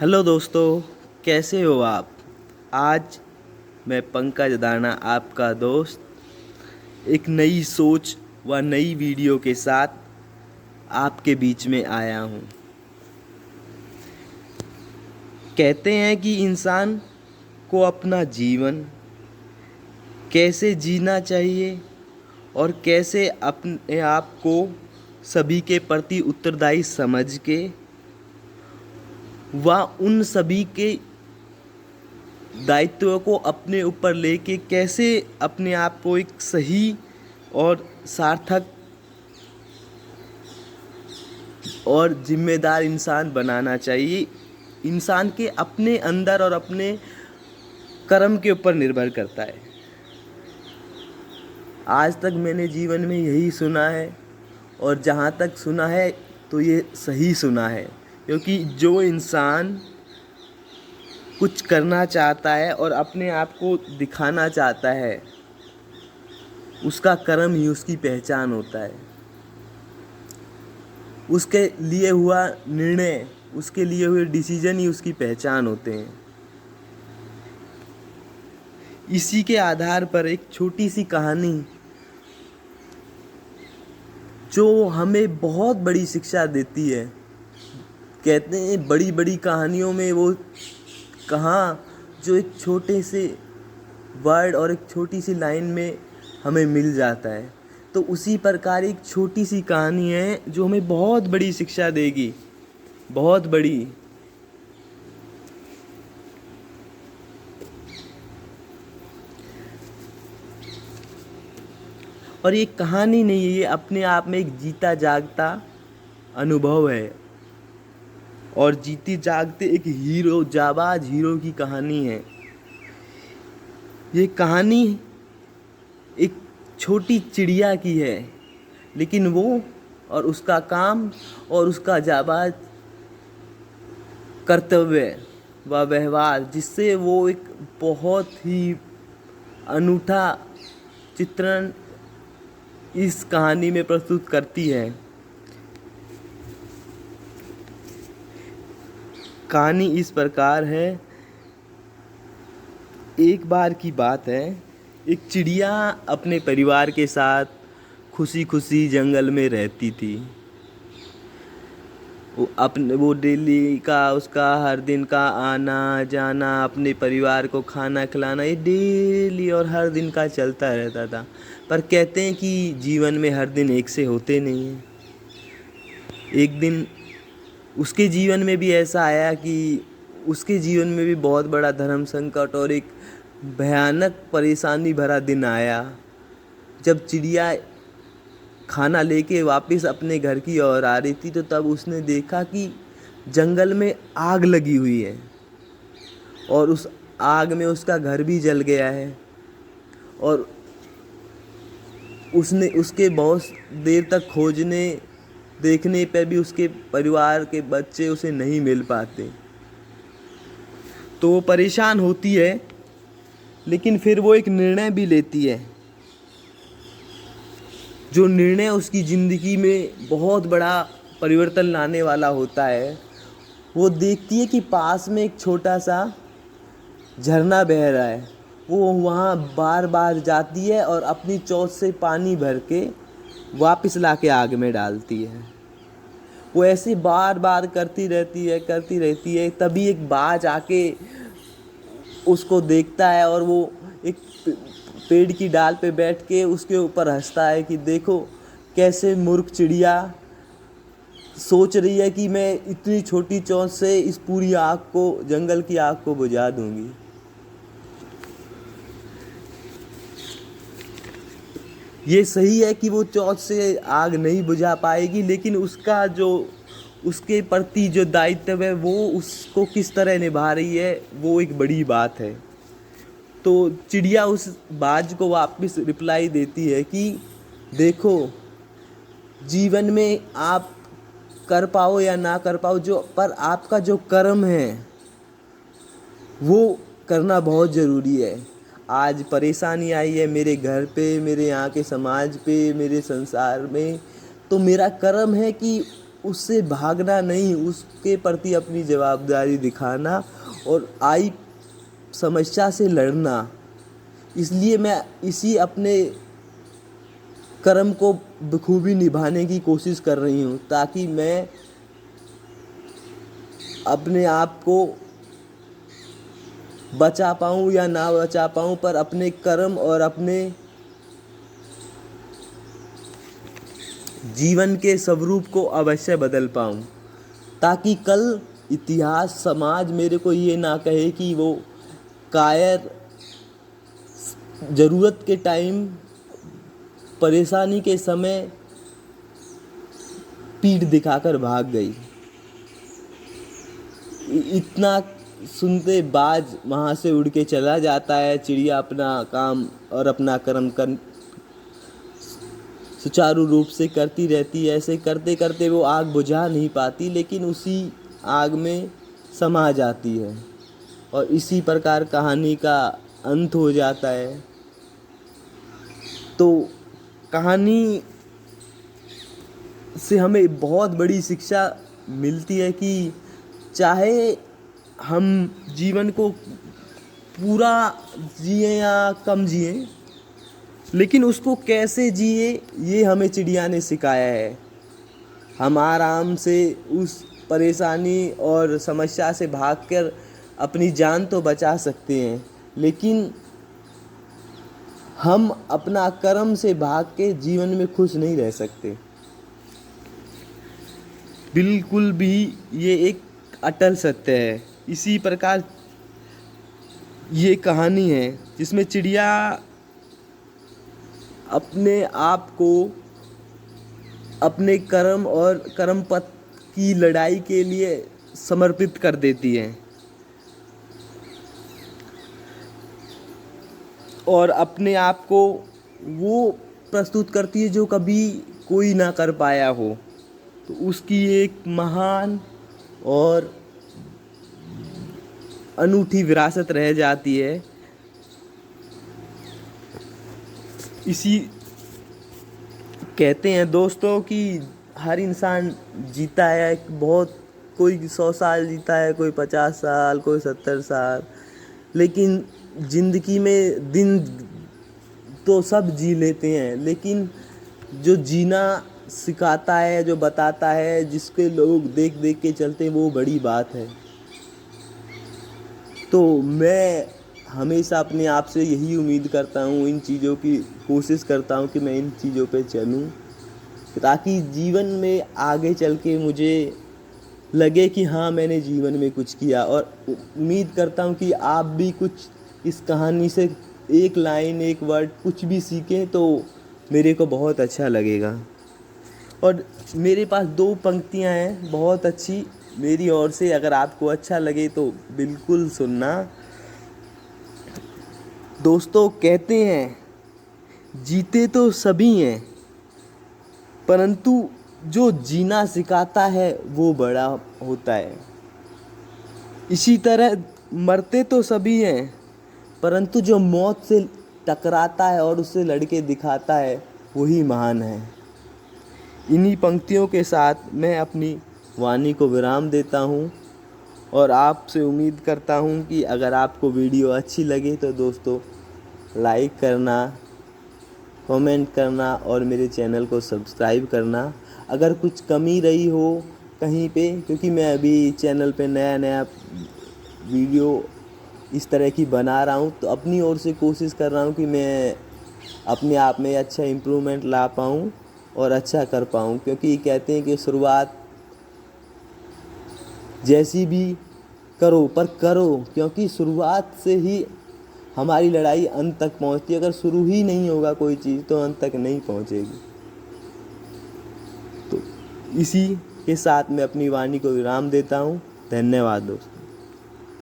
Hello दोस्तों, कैसे हो आप। आज मैं पंकज दाना आपका दोस्त एक नई सोच व नई वीडियो के साथ आपके बीच में आया हूँ। कहते हैं कि इंसान को अपना जीवन कैसे जीना चाहिए और कैसे अपने आप को सभी के प्रति उत्तरदायी समझ के व उन सभी के दायित्व को अपने ऊपर लेके कैसे अपने आप को एक सही और सार्थक और जिम्मेदार इंसान बनाना चाहिए। इंसान के अपने अंदर और अपने कर्म के ऊपर निर्भर करता है। आज तक मैंने जीवन में यही सुना है और जहाँ तक सुना है तो ये सही सुना है, क्योंकि जो इंसान कुछ करना चाहता है और अपने आप को दिखाना चाहता है, उसका कर्म ही उसकी पहचान होता है। उसके लिए हुआ निर्णय, उसके लिए हुए डिसीजन ही उसकी पहचान होते हैं। इसी के आधार पर एक छोटी सी कहानी जो हमें बहुत बड़ी शिक्षा देती है। कहते हैं बड़ी बड़ी कहानियों में वो कहाँ जो एक छोटे से वर्ड और एक छोटी सी लाइन में हमें मिल जाता है, तो उसी प्रकार एक छोटी सी कहानी है जो हमें बहुत बड़ी शिक्षा देगी, बहुत बड़ी। और ये कहानी नहीं है, ये अपने आप में एक जीता जागता अनुभव है और जीते जागते एक हीरो, जाबाज हीरो की कहानी है। ये कहानी एक छोटी चिड़िया की है, लेकिन वो और उसका काम और उसका जाबाज कर्तव्य व व्यवहार, जिससे वो एक बहुत ही अनूठा चित्रण इस कहानी में प्रस्तुत करती है। कहानी इस प्रकार है। एक बार की बात है, एक चिड़िया अपने परिवार के साथ खुशी खुशी जंगल में रहती थी। वो डेली का उसका हर दिन का आना जाना, अपने परिवार को खाना खिलाना, ये डेली और हर दिन का चलता रहता था। पर कहते हैं कि जीवन में हर दिन एक से होते नहीं हैं। एक दिन उसके जीवन में भी ऐसा आया कि उसके जीवन में भी बहुत बड़ा धर्म संकट और एक भयानक परेशानी भरा दिन आया। जब चिड़िया खाना लेके वापस अपने घर की ओर आ रही थी, तो तब उसने देखा कि जंगल में आग लगी हुई है और उस आग में उसका घर भी जल गया है। और उसने उसके बहुत देर तक खोजने देखने पर भी उसके परिवार के बच्चे उसे नहीं मिल पाते। तो वो परेशान होती है, लेकिन फिर वो एक निर्णय भी लेती है, जो निर्णय उसकी ज़िंदगी में बहुत बड़ा परिवर्तन लाने वाला होता है। वो देखती है कि पास में एक छोटा सा झरना बह रहा है। वो वहाँ बार बार जाती है और अपनी चोंच से पानी भर के वापस ला के आग में डालती है। वो ऐसे बार बार करती रहती है। तभी एक बाज आके उसको देखता है और वो एक पेड़ की डाल पे बैठ के उसके ऊपर हंसता है कि देखो कैसे मूर्ख चिड़िया सोच रही है कि मैं इतनी छोटी चोंच से इस पूरी आग को, जंगल की आग को बुझा दूंगी। ये सही है कि वो चोंच से आग नहीं बुझा पाएगी, लेकिन उसका जो उसके प्रति जो दायित्व है वो उसको किस तरह निभा रही है, वो एक बड़ी बात है। तो चिड़िया उस बाज को वापस रिप्लाई देती है कि देखो, जीवन में आप कर पाओ या ना कर पाओ, पर आपका जो कर्म है वो करना बहुत ज़रूरी है। आज परेशानी आई है मेरे घर पे, मेरे यहाँ के समाज पे, मेरे संसार में, तो मेरा कर्म है कि उससे भागना नहीं, उसके प्रति अपनी जवाबदारी दिखाना और आई समस्या से लड़ना। इसलिए मैं इसी अपने कर्म को बखूबी निभाने की कोशिश कर रही हूँ, ताकि मैं अपने आप को बचा पाऊँ या ना बचा पाऊँ, पर अपने कर्म और अपने जीवन के स्वरूप को अवश्य बदल पाऊँ, ताकि कल इतिहास समाज मेरे को ये ना कहे कि वो कायर ज़रूरत के टाइम, परेशानी के समय पीठ दिखाकर भाग गई। इतना सुनते बाज वहाँ से उड़ के चला जाता है। चिड़िया अपना काम और अपना कर्म कर सुचारू रूप से करती रहती है। ऐसे करते करते वो आग बुझा नहीं पाती, लेकिन उसी आग में समा जाती है और इसी प्रकार कहानी का अंत हो जाता है। तो कहानी से हमें बहुत बड़ी शिक्षा मिलती है कि चाहे हम जीवन को पूरा जिए या कम जिए, लेकिन उसको कैसे जिए ये हमें चिड़िया ने सिखाया है। हम आराम से उस परेशानी और समस्या से भागकर अपनी जान तो बचा सकते हैं, लेकिन हम अपना कर्म से भाग के जीवन में खुश नहीं रह सकते। बिल्कुल भी ये एक अटल सत्य है। इसी प्रकार ये कहानी है जिसमें चिड़िया अपने आप को अपने कर्म और कर्म पथ की लड़ाई के लिए समर्पित कर देती है और अपने आप को वो प्रस्तुत करती है जो कभी कोई ना कर पाया हो। तो उसकी एक महान और अनूठी विरासत रह जाती है। इसी कहते हैं दोस्तों कि हर इंसान जीता है बहुत, कोई 100 साल जीता है, कोई 50 साल, कोई 70 साल, लेकिन ज़िंदगी में दिन तो सब जी लेते हैं, लेकिन जो जीना सिखाता है, जो बताता है, जिसके लोग देख देख के चलते हैं, वो बड़ी बात है। तो मैं हमेशा अपने आप से यही उम्मीद करता हूँ, इन चीज़ों की कोशिश करता हूँ कि मैं इन चीज़ों पे चलूँ, ताकि जीवन में आगे चल के मुझे लगे कि हाँ मैंने जीवन में कुछ किया। और उम्मीद करता हूँ कि आप भी कुछ इस कहानी से एक लाइन, एक वर्ड कुछ भी सीखें तो मेरे को बहुत अच्छा लगेगा। और मेरे पास 2 पंक्तियाँ हैं बहुत अच्छी मेरी ओर से, अगर आपको अच्छा लगे तो बिल्कुल सुनना। दोस्तों कहते हैं जीते तो सभी हैं, परंतु जो जीना सिखाता है वो बड़ा होता है। इसी तरह मरते तो सभी हैं, परंतु जो मौत से टकराता है और उससे लड़के दिखाता है वही महान है। इन्हीं पंक्तियों के साथ मैं अपनी वाणी को विराम देता हूँ और आपसे उम्मीद करता हूँ कि अगर आपको वीडियो अच्छी लगे तो दोस्तों लाइक करना, कमेंट करना और मेरे चैनल को सब्सक्राइब करना। अगर कुछ कमी रही हो कहीं पे, क्योंकि मैं अभी चैनल पे नया नया वीडियो इस तरह की बना रहा हूँ, तो अपनी ओर से कोशिश कर रहा हूँ कि मैं अपने आप में अच्छा इम्प्रूवमेंट ला पाऊँ और अच्छा कर पाऊँ। क्योंकि कहते हैं कि शुरुआत जैसी भी करो पर करो, क्योंकि शुरुआत से ही हमारी लड़ाई अंत तक पहुंचती है। अगर शुरू ही नहीं होगा कोई चीज़ तो अंत तक नहीं पहुंचेगी। तो इसी के साथ मैं अपनी वाणी को विराम देता हूं। धन्यवाद दोस्तों।